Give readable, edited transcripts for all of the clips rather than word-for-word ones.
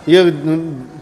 ये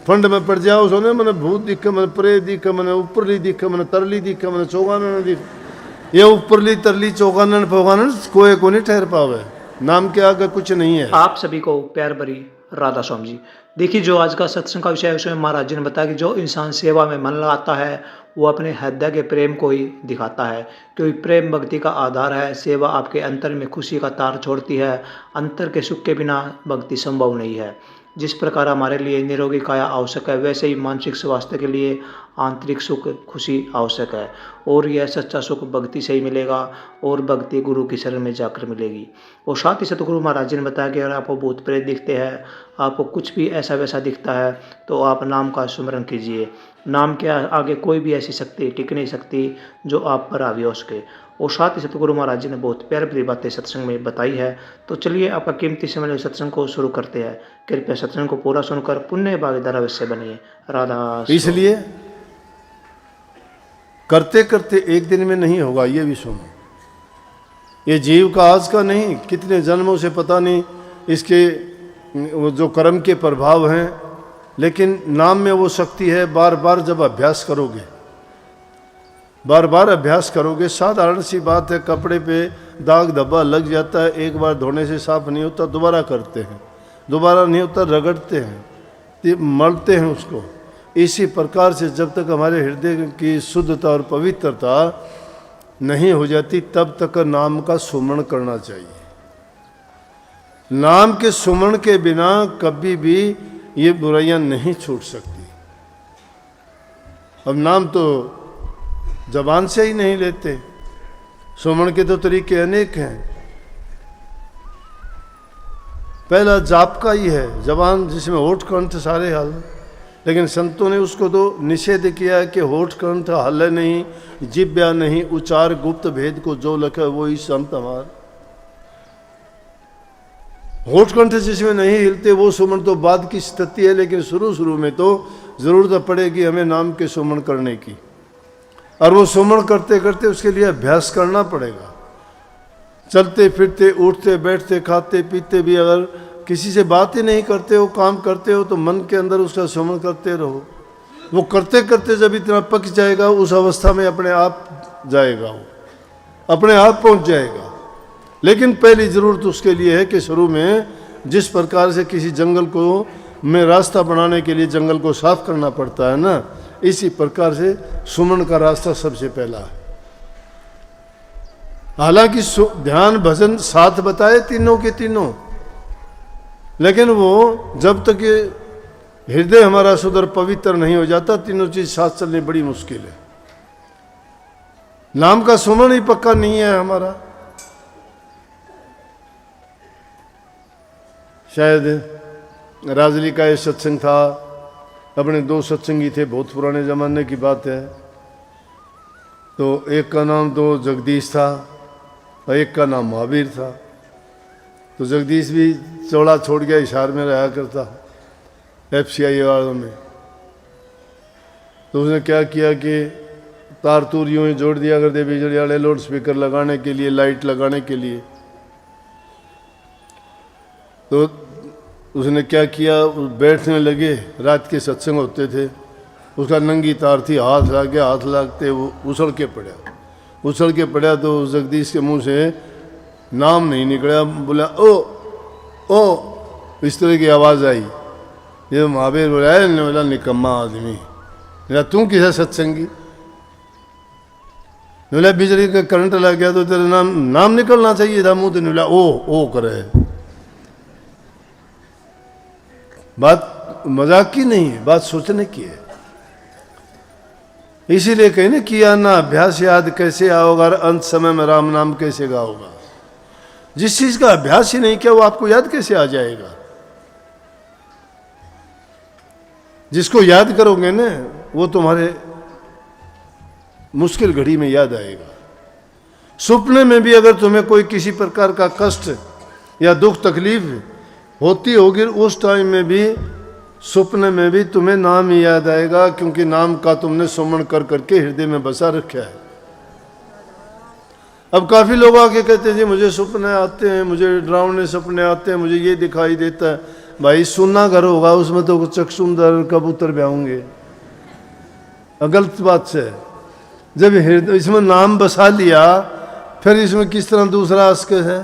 फंड में पड़ जाओ सोने मैंने भूत दिखे, मैंने प्रेत दिखे, मैंने ऊपरली दिखे, मैंने तरली दिखे, मैंने चौगानन दिखे। ये ऊपरली तरली चौगानन फोगानन कोई को नहीं ठहर पावे, नाम के आगे कुछ नहीं है। आप सभी को प्यार भरी राधा स्वामी जी। देखिए, जो आज का सत्संग का विषय है उसमें महाराज जी ने बताया कि जो इंसान सेवा में मन लगाता है वो अपने हृदय के प्रेम को ही दिखाता है, क्योंकि प्रेम भक्ति का आधार है। सेवा आपके अंतर में खुशी का तार छोड़ती है। अंतर के सुख के बिना भक्ति संभव नहीं है। जिस प्रकार हमारे लिए निरोगी काया आवश्यक है, वैसे ही मानसिक स्वास्थ्य के लिए आंतरिक सुख खुशी आवश्यक है। और यह सच्चा सुख भक्ति से ही मिलेगा और भक्ति गुरु की शरण में जाकर मिलेगी। और साथ ही सतगुरु महाराज जी ने बताया कि अगर आपको भूत प्रेत दिखते हैं, आपको कुछ भी ऐसा वैसा दिखता है, तो आप नाम का स्मरण कीजिए। नाम के आगे कोई भी ऐसी शक्ति टिक नहीं सकती जो आप पर हावी हो सके। और साथ ही सतगुरु महाराज जी ने बहुत प्यार भरी बातें सत्संग में बताई है। तो चलिए आपका कीमती समय सत्संग को शुरू करते हैं। कृपया सत्संग को पूरा सुनकर पुण्य भागीदार अवश्य बनिए। राधा। इसलिए करते करते एक दिन में नहीं होगा, ये भी सुनो। ये जीव का आज का नहीं, कितने जन्मों से पता नहीं इसके वो जो कर्म के प्रभाव हैं, लेकिन नाम में वो शक्ति है। बार बार जब अभ्यास करोगे, बार बार अभ्यास करोगे, साधारण सी बात है, कपड़े पे दाग धब्बा लग जाता है, एक बार धोने से साफ नहीं होता, दोबारा करते हैं, दोबारा नहीं होता, रगड़ते हैं, मलते हैं उसको। इसी प्रकार से जब तक हमारे हृदय की शुद्धता और पवित्रता नहीं हो जाती, तब तक नाम का सुमरण करना चाहिए। नाम के सुमरण के बिना कभी भी ये बुराइयां नहीं छूट सकती। अब नाम तो जबान से ही नहीं लेते, सुमरण के तो तरीके अनेक हैं। पहला जाप का ही है, जबान जिसमें होठ कंठ सारे हाल, लेकिन संतों ने उसको तो निषेध किया है कि होठ कंठ हल नहीं, जिब्या नहीं, उचार गुप्त भेद को जो लखे वो ही संत हमार। होठ कंठ जिसमें नहीं हिलते वो सुमन तो बाद की स्थिति है, लेकिन शुरू में तो जरूरत पड़ेगी हमें नाम के सुमन करने की। और वो सुमन करते करते उसके लिए अभ्यास करना पड़ेगा। चलते फिरते उठते बैठते खाते पीते भी अगर किसी से बात ही नहीं करते हो, काम करते हो, तो मन के अंदर उसका सुमन करते रहो। वो करते करते जब इतना पक जाएगा, उस अवस्था में अपने आप जाएगा, वो अपने आप पहुंच जाएगा। लेकिन पहली ज़रूरत उसके लिए है कि शुरू में जिस प्रकार से किसी जंगल को में रास्ता बनाने के लिए जंगल को साफ करना पड़ता है ना, इसी प्रकार से सुमन का रास्ता सबसे पहला है। हालांकि ध्यान भजन साथ बताए तीनों के तीनों, लेकिन वो जब तक ये हृदय हमारा शुद्ध और पवित्र नहीं हो जाता, तीनों चीज साथ चलनी बड़ी मुश्किल है। नाम का सुमन ही पक्का नहीं है हमारा। शायद राजली का ये सत्संग था, अपने दो सत्संगी थे, बहुत पुराने ज़माने की बात है। तो एक का नाम तो जगदीश था और एक का नाम महावीर था। तो जगदीश भी चौड़ा छोड़ गया, हिसार में रहा करता FCI वालों में। तो उसने क्या किया कि तार तूर यूँ ही जोड़ दिया करते बिजली वाले, लाउड स्पीकर लगाने के लिए, लाइट लगाने के लिए। तो उसने क्या किया, बैठने लगे, रात के सत्संग होते थे, उसका नंगी तार थी, हाथ लग गया, हाथ लगते वो उछल के पड़ा। तो जगदीश के मुंह से नाम नहीं निकला, बोला ओ इस तरह की आवाज़ आई। ये महावीर बोला निकम्मा आदमी, बोला तू किसा सत्संगी? बोला बिजली का करंट लग गया तो तेरा नाम निकलना चाहिए था मुँह। तो बोला ओ करे। बात मजाक की नहीं है, बात सोचने की है। इसीलिए कहीं ना किया ना अभ्यास याद कैसे आओगा, अंत समय में राम नाम कैसे गाओगा। जिस चीज का अभ्यास ही नहीं किया वो आपको याद कैसे आ जाएगा। जिसको याद करोगे ना वो तुम्हारे मुश्किल घड़ी में याद आएगा। सपने में भी अगर तुम्हें कोई किसी प्रकार का कष्ट या दुख तकलीफ होती होगी, उस टाइम में भी सपने में भी तुम्हें नाम ही याद आएगा, क्योंकि नाम का तुमने सुमरण कर करके हृदय में बसा रखा है। अब काफ़ी लोग आके कहते हैं जी मुझे सपने आते हैं, मुझे डरावने सपने आते हैं, मुझे ये दिखाई देता है। भाई सुनना घर होगा उसमें तो चकसुंदर कबूतर ब्याहोंगे, गलत बात से। जब हृदय इसमें नाम बसा लिया फिर इसमें किस तरह दूसरा अस्क है।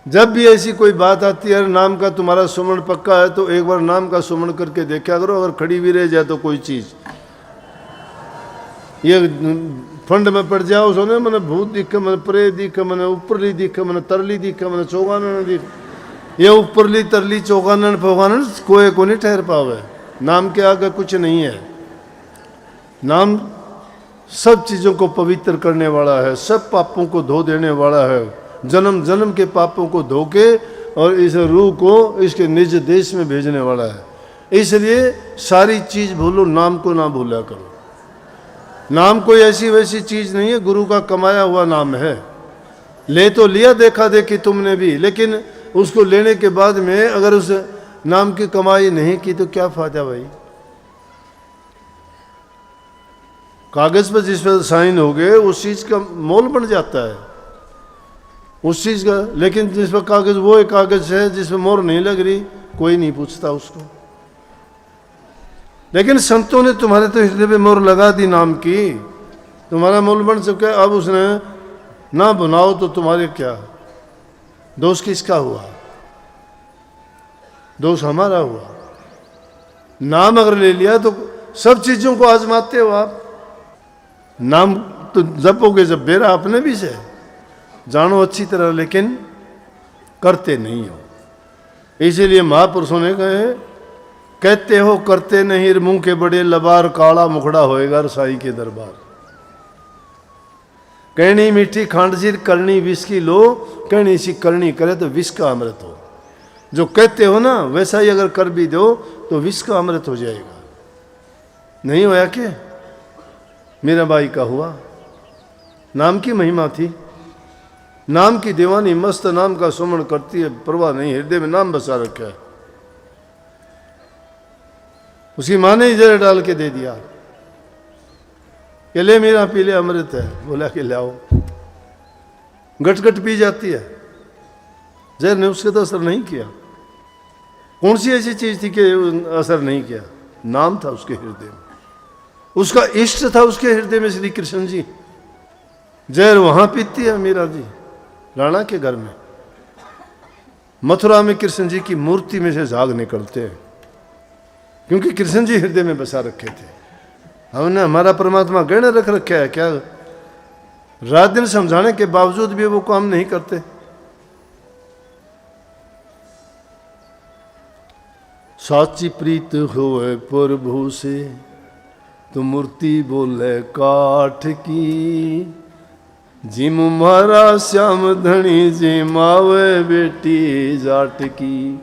जब भी ऐसी कोई बात आती है नाम का तुम्हारा सुमरण पक्का है तो एक बार नाम का सुमरण करके देखा करो, अगर खड़ी भी रह जाए तो कोई चीज ये फंड में पड़ जाओ सोने मैंने भूत दिखे, मैंने प्रेत दिखे, मैंने ऊपरली दिखे, मैंने तरली दिखे, मैंने चौगानन दिखे, ये ऊपरली तरली चौगानन फोगानन कोई को नहीं ठहर पावे। नाम के आगे कुछ नहीं है। नाम सब चीज़ों को पवित्र करने वाला है, सब पापों को धो देने वाला है, जन्म जन्म के पापों को धो के और इस रूह को इसके निज देश में भेजने वाला है। इसलिए सारी चीज़ भूलो, नाम को ना भूला करो। नाम कोई ऐसी वैसी चीज़ नहीं है, गुरु का कमाया हुआ नाम है। ले तो लिया देखा देखी तुमने भी, लेकिन उसको लेने के बाद में अगर उस नाम की कमाई नहीं की तो क्या फायदा भाई। कागज पर जिस पर साइन हो गए उस चीज का मोल बन जाता है उस चीज का, लेकिन जिस पर कागज वो एक कागज है जिस पर मोहर नहीं लग रही कोई नहीं पूछता उसको। लेकिन संतों ने तुम्हारे तो हृदय पे मोहर लगा दी नाम की, तुम्हारा मोल बन चुका है। अब उसने ना बनाओ तो तुम्हारे क्या दोष किसका हुआ? दोष हमारा हुआ। नाम अगर ले लिया तो सब चीजों को आजमाते हो आप। नाम तो जपोगे जब बेरा अपने भी से जानो अच्छी तरह, लेकिन करते नहीं हो। इसीलिए महापुरुषों ने कहे कहते हो करते नहीं, मुंह के बड़े लबार, काला मुखड़ा होएगा रसाई के दरबार। कहनी मीठी खांडसीर करनी विष की लो, कहनी सी करनी करे तो विष का अमृत हो। जो कहते हो ना वैसा ही अगर कर भी दो तो विष का अमृत हो जाएगा। नहीं होया क्या? मेरा भाई का हुआ। नाम की महिमा थी, नाम की दीवानी मस्त नाम का सुमरण करती है, परवाह नहीं, हृदय में नाम बसा रखा है। उसकी माँ ने ही जहर डाल के दे दिया कि ले मेरा पी ले, अमृत है। बोला कि लाओ, गटगट पी जाती है। जहर ने उसके तो असर नहीं किया। कौन सी ऐसी चीज थी कि असर नहीं किया? नाम था उसके हृदय में, उसका इष्ट था उसके हृदय में श्री कृष्ण जी। जहर वहां पीती है मीरा जी राणा के घर में, मथुरा में कृष्ण जी की मूर्ति में से झाग निकलते हैं, क्योंकि कृष्ण जी हृदय में बसा रखे थे। हमने हमारा परमात्मा गहने रख रखा है क्या? रात दिन समझाने के बावजूद भी वो काम नहीं करते। साची प्रीत होए प्रभु से तो मूर्ति बोले काठ की, जिम मारा श्याम धनी जी मावे बेटी जाट की।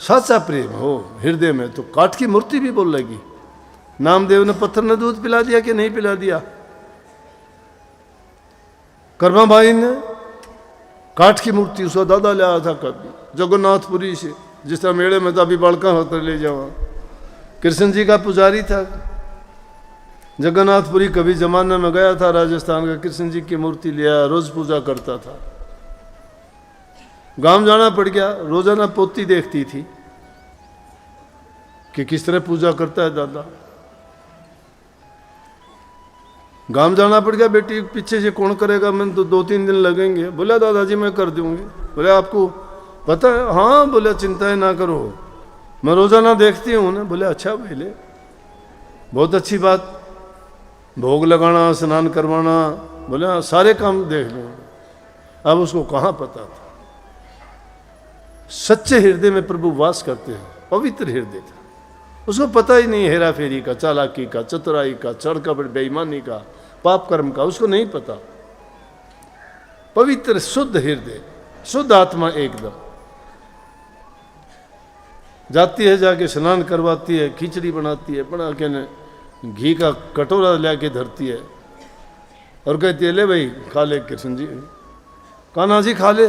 सच्चा प्रेम हो हृदय में तो काठ की मूर्ति भी बोल लेगी। नामदेव ने पत्थर ने दूध पिला दिया कि नहीं पिला दिया? कर्मा भाई ने काठ की मूर्ति उसका दादा ले आया था कभी जगन्नाथपुरी से, जिस तरह मेले में तो अभी बड़का होता ले जाओ। कृष्ण जी का पुजारी था जगन्नाथपुरी, कभी जमाने में गया था राजस्थान का, कृष्ण जी की मूर्ति लिया, रोज पूजा करता था। गांव जाना पड़ गया, रोजाना पोती देखती थी कि किस तरह पूजा करता है दादा। गांव जाना पड़ गया, बेटी पीछे से कौन करेगा, मैंने तो 2-3 दिन लगेंगे। बोला दादाजी मैं कर दूंगी। बोले आपको पता है? हाँ। बोले चिंताएं ना करो, मैं रोजाना देखती हूँ ना। बोले अच्छा पहले बहुत अच्छी बात, भोग लगाना, स्नान करवाना, बोले हाँ सारे काम देख लो। अब उसको कहाँ पता था? सच्चे हृदय में प्रभु वास करते हैं, पवित्र हृदय था। उसको पता ही नहीं हेरा फेरी का, चालाकी का, चतुराई का, चढ़कपट बेईमानी का, पाप कर्म का, उसको नहीं पता। पवित्र शुद्ध हृदय, शुद्ध आत्मा एकदम। जाती है, जाके स्नान करवाती है, खिचड़ी बनाती है, बना के ने घी का कटोरा ला के धरती है और कहती है ले भाई खा ले कृष्ण जी। कान्हा जी खा ले।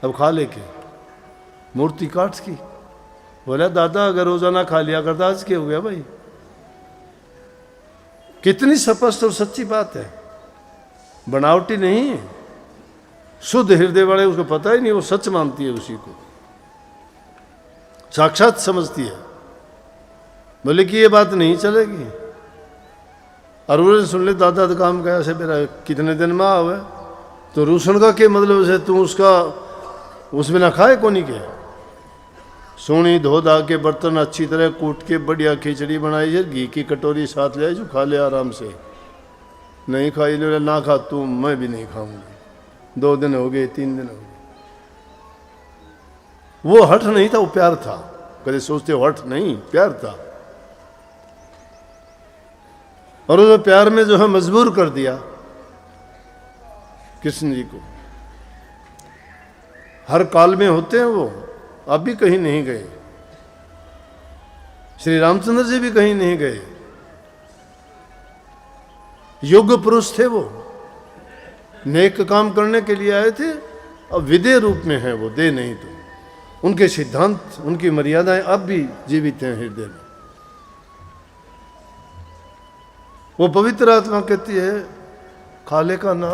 अब खा ले के मूर्ति काट की। बोला दादा अगर रोजाना खा लिया करता आज क्या हो गया भाई? कितनी स्पष्ट और सच्ची बात है, बनावटी नहीं है। शुद्ध हृदय वाले उसको पता ही नहीं, वो सच मानती है, उसी को साक्षात समझती है। बोले कि ये बात नहीं चलेगी। और उन्होंने सुन ले दादा तो काम कहा से मेरा कितने दिन में आवे, तो रूसन का के मतलब से तू उसका उसमें ना खाए कोनी के। सोनी धो धा के बर्तन अच्छी तरह कूट के बढ़िया खिचड़ी बनाई है, घी की कटोरी साथ ले जो खा ले आराम से। नहीं खाई ले ना खा तू, मैं भी नहीं खाऊंगी। 2 दिन हो गए, 3 दिन हो गए। वो हठ नहीं था, वो प्यार था। कभी सोचते हो हठ नहीं, प्यार था। और उस प्यार में जो है मजबूर कर दिया कृष्ण जी को। हर काल में होते हैं वो, अब भी कहीं नहीं गए। श्री रामचंद्र जी भी कहीं नहीं गए। योग्य पुरुष थे वो, नेक काम करने के लिए आए थे। अब विदेह रूप में है वो, दे नहीं तो। उनके सिद्धांत, उनकी मर्यादाएं अब भी जीवित हैं हृदय में। वो पवित्र आत्मा कहती है खाले का ना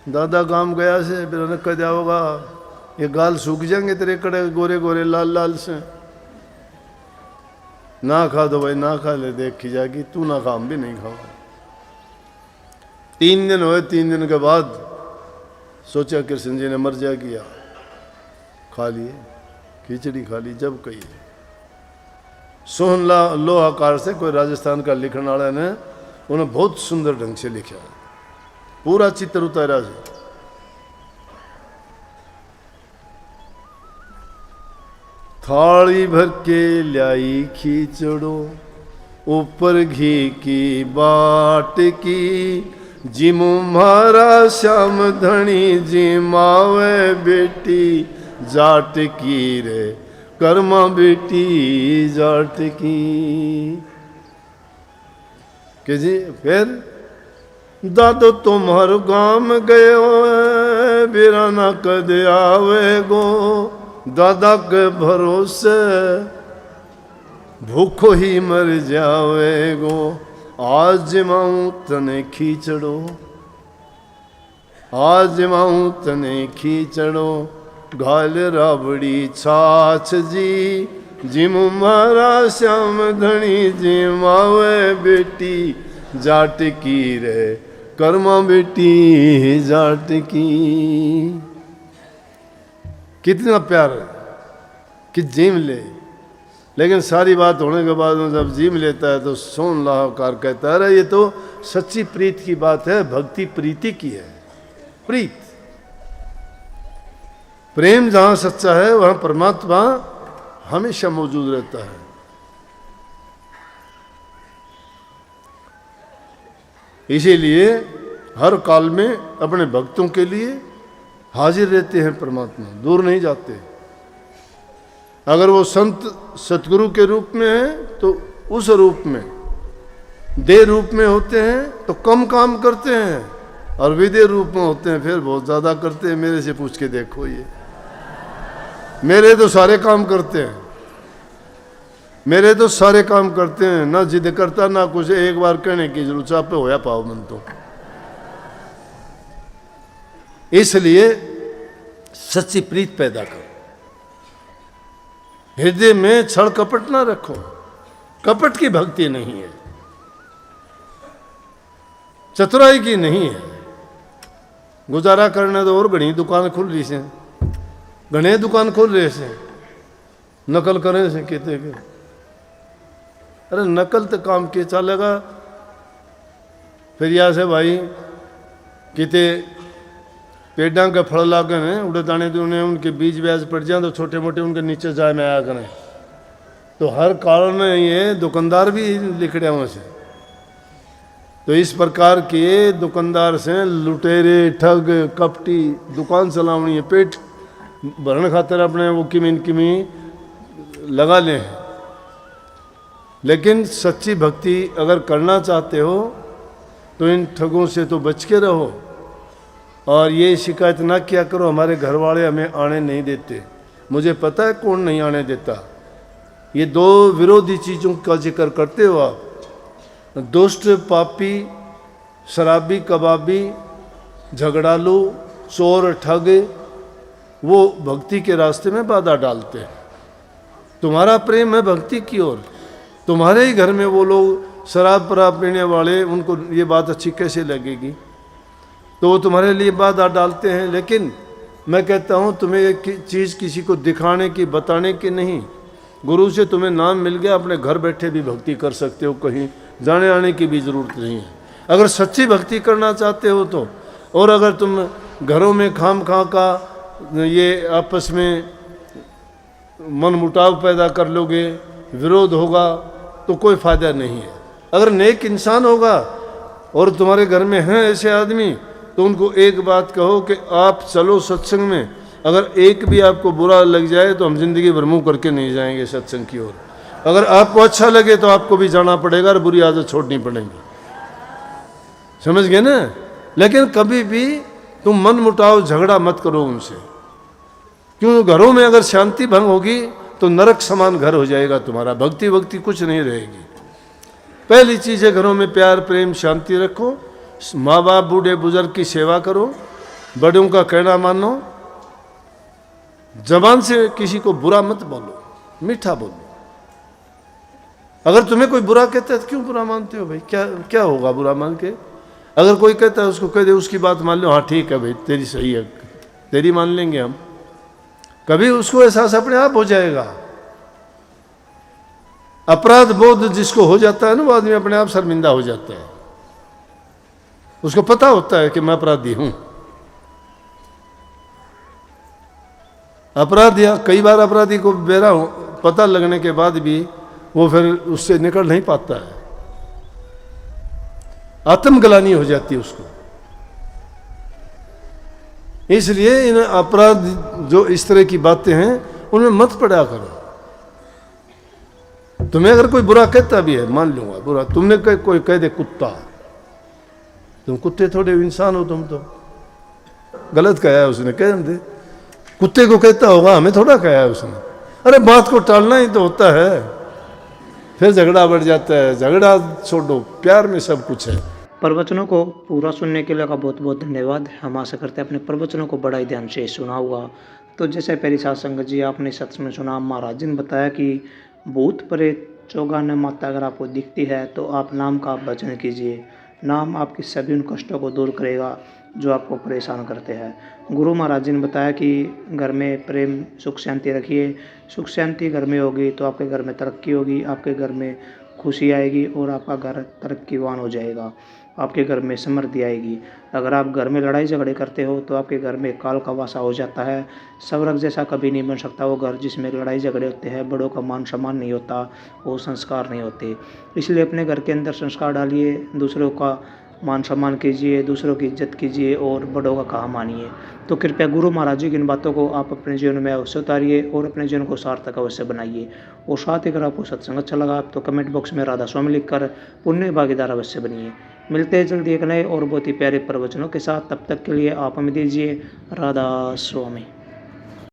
दादा गांव गया से फिर कह दिया होगा ये गाल सूख जाएंगे तेरे कड़े गोरे गोरे लाल लाल से। ना खा दो भाई, ना खा ले, देखी जाएगी। तू ना खा, हम भी नहीं खाओ। 3 दिन हुए, 3 दिन के बाद सोचा कृष्ण जी ने मर्जा किया, खा लिए खिचड़ी खा ली। जब कही सोहन लोहाकार से कोई राजस्थान का लिखने वाला ने उन्हें बहुत सुंदर ढंग से लिखा, पूरा चित्र उतारा है। थाली भर के लाई खिचड़ो, ऊपर घी की बाट की, जिमु मारा श्याम धनी जिमावे बेटी जाट की रे, कर्मा बेटी जाट की। के जी फिर दादो तुम्हार गाम गयो बिराना कद आवे गो, दादा के भरोसे भूखो ही मर जावे गो। आज माऊं तने खींचड़ो, आज माऊं तने खींचड़ो, घाल राबड़ी छाछ जी, जिमु मारा श्याम धनी जिमावे बेटी जाट की रे, कर्मा बेटी जाट की। कितना प्यार है कि जिम ले, लेकिन सारी बात होने के बाद में जब जिम लेता है तो सोन लाहकार कहता है ये तो सच्ची प्रीत की बात है, भक्ति प्रीति की है। प्रीत, प्रेम जहां सच्चा है वहां परमात्मा हमेशा मौजूद रहता है। इसीलिए हर काल में अपने भक्तों के लिए हाजिर रहते हैं परमात्मा, दूर नहीं जाते। अगर वो संत सतगुरु के रूप में है तो उस रूप में, देह रूप में होते हैं तो कम काम करते हैं, और विदेह रूप में होते हैं फिर बहुत ज़्यादा करते हैं। मेरे से पूछ के देखो, ये मेरे तो सारे काम करते हैं, मेरे तो सारे काम करते हैं, ना जिद करता ना कुछ। एक बार कहने की जरूरत आप पे होया पाओ मन तो। इसलिए सच्ची प्रीत पैदा करो, हृदय में छल कपट ना रखो। कपट की भक्ति नहीं है, चतुराई की नहीं है। गुजारा करने तो और घनी दुकान खुल रही से, घने दुकान खोल रहे से, नकल करें से कहते के अरे नकल तो काम के चलेगा। फिर यहाँ से भाई किते पेड़ा के फल लागे हैं उड़े दाने तो उन्हें उनके बीज ब्याज पड़ जाए तो छोटे मोटे उनके नीचे जाए में आया करें। तो हर कारण में ये दुकानदार भी लिखड़े वहाँ से। तो इस प्रकार के दुकानदार से लुटेरे ठग कपटी दुकान चलावनी है, पेट भरण खातर अपने वो किमी लगा ले। लेकिन सच्ची भक्ति अगर करना चाहते हो तो इन ठगों से तो बच के रहो, और ये शिकायत ना किया करो हमारे घर वाले हमें आने नहीं देते। मुझे पता है कौन नहीं आने देता। ये 2 विरोधी चीज़ों का जिक्र करते हो आप, दुष्ट पापी शराबी कबाबी झगड़ालू चोर ठग वो भक्ति के रास्ते में बाधा डालते हैं। तुम्हारा प्रेम है भक्ति की ओर, तुम्हारे ही घर में वो लोग शराब पराब पीने वाले, उनको ये बात अच्छी कैसे लगेगी? तो वो तुम्हारे लिए बाधा डालते हैं। लेकिन मैं कहता हूँ तुम्हें एक चीज़ किसी को दिखाने की, बताने की नहीं। गुरु से तुम्हें नाम मिल गया, अपने घर बैठे भी भक्ति कर सकते हो, कहीं जाने आने की भी ज़रूरत नहीं है। अगर सच्ची भक्ति करना चाहते हो तो। और अगर तुम घरों में खाम खा का ये आपस में मन मुटाव पैदा कर लोगे, विरोध होगा, तो कोई फ़ायदा नहीं है। अगर नेक इंसान होगा और तुम्हारे घर में हैं ऐसे आदमी, तो उनको एक बात कहो कि आप चलो सत्संग में, अगर एक भी आपको बुरा लग जाए तो हम जिंदगी भर मुँह करके नहीं जाएंगे सत्संग की ओर। अगर आपको अच्छा लगे तो आपको भी जाना पड़ेगा और बुरी आदत छोड़नी पड़ेगी। समझ गए ना? लेकिन कभी भी तुम मन मुटाव झगड़ा मत करो उनसे, क्यों? घरों में अगर शांति भंग होगी तो नरक समान घर हो जाएगा तुम्हारा, भक्ति भक्ति कुछ नहीं रहेगी। पहली चीज़ है घरों में प्यार प्रेम शांति रखो, माँ बाप बूढ़े बुजुर्ग की सेवा करो, बड़ों का कहना मानो, जबान से किसी को बुरा मत बोलो, मीठा बोलो। अगर तुम्हें कोई बुरा कहता है तो क्यों बुरा मानते हो भाई? क्या क्या होगा बुरा मान के? अगर कोई कहता है उसको कह दे, उसकी बात मान लो, हाँ ठीक है भाई तेरी सही है, तेरी मान लेंगे हम। कभी उसको एहसास अपने आप हो जाएगा। अपराध बोध जिसको हो जाता है ना, वो आदमी अपने आप शर्मिंदा हो जाता है। उसको पता होता है कि मैं अपराधी हूं। अपराध या कई बार अपराधी को बेरा पता लगने के बाद भी वो फिर उससे निकल नहीं पाता है, आत्मग्लानि हो जाती है उसको। इसलिए इन अपराध जो इस तरह की बातें हैं उनमें मत पड़ा करो। तुम्हें अगर कोई बुरा कहता भी है, मान लूंगा बुरा, तुमने कोई कह दे कुत्ता, तुम कुत्ते थोड़े इंसान हो, तुम तो गलत कहा है उसने, कह दे कुत्ते को कहता होगा, हमें थोड़ा कहा है उसने। अरे बात को टालना ही तो होता है, फिर झगड़ा बढ़ जाता है। झगड़ा छोड़ो, प्यार में सब कुछ है। प्रवचनों को पूरा सुनने के लिए का बहुत बहुत धन्यवाद। हम आशा करते हैं अपने प्रवचनों को बड़ा ही ध्यान से सुना हुआ। तो जैसे पहली सात संगत जी आपने सत्संग में सुना, महाराज जी ने बताया कि भूत प्रेत चौगाने माता अगर आपको दिखती है तो आप नाम का भजन कीजिए। नाम आपकी सभी उन कष्टों को दूर करेगा जो आपको परेशान करते हैं। गुरु महाराज जी ने बताया कि घर में प्रेम सुख शांति रखिए। सुख शांति घर में होगी तो आपके घर में तरक्की होगी, आपके घर में खुशी आएगी और आपका घर तरक्कीवान हो जाएगा, आपके घर में समृद्धि आएगी। अगर आप घर में लड़ाई झगड़े करते हो तो आपके घर में काल का वासा हो जाता है। स्वर्ग जैसा कभी नहीं बन सकता वो घर जिसमें लड़ाई झगड़े होते हैं, बड़ों का मान सम्मान नहीं होता, वो संस्कार नहीं होते। इसलिए अपने घर के अंदर संस्कार डालिए, दूसरों का मान सम्मान कीजिए, दूसरों की इज्जत कीजिए और बड़ों का कहा मानिए। तो कृपया गुरु महाराज जी की इन बातों को आप अपने जीवन में अवश्य उतारिए और अपने जीवन को सार्थक अवश्य बनाइए। और साथ ही अगर आपको सत्संग अच्छा लगा तो कमेंट बॉक्स में राधा स्वामी लिखकर पुण्य भागीदार अवश्य बनिए। मिलते हैं जल्दी एक नए और बहुत ही प्यारे प्रवचनों के साथ। तब तक के लिए आप हमें दीजिए राधा स्वामी।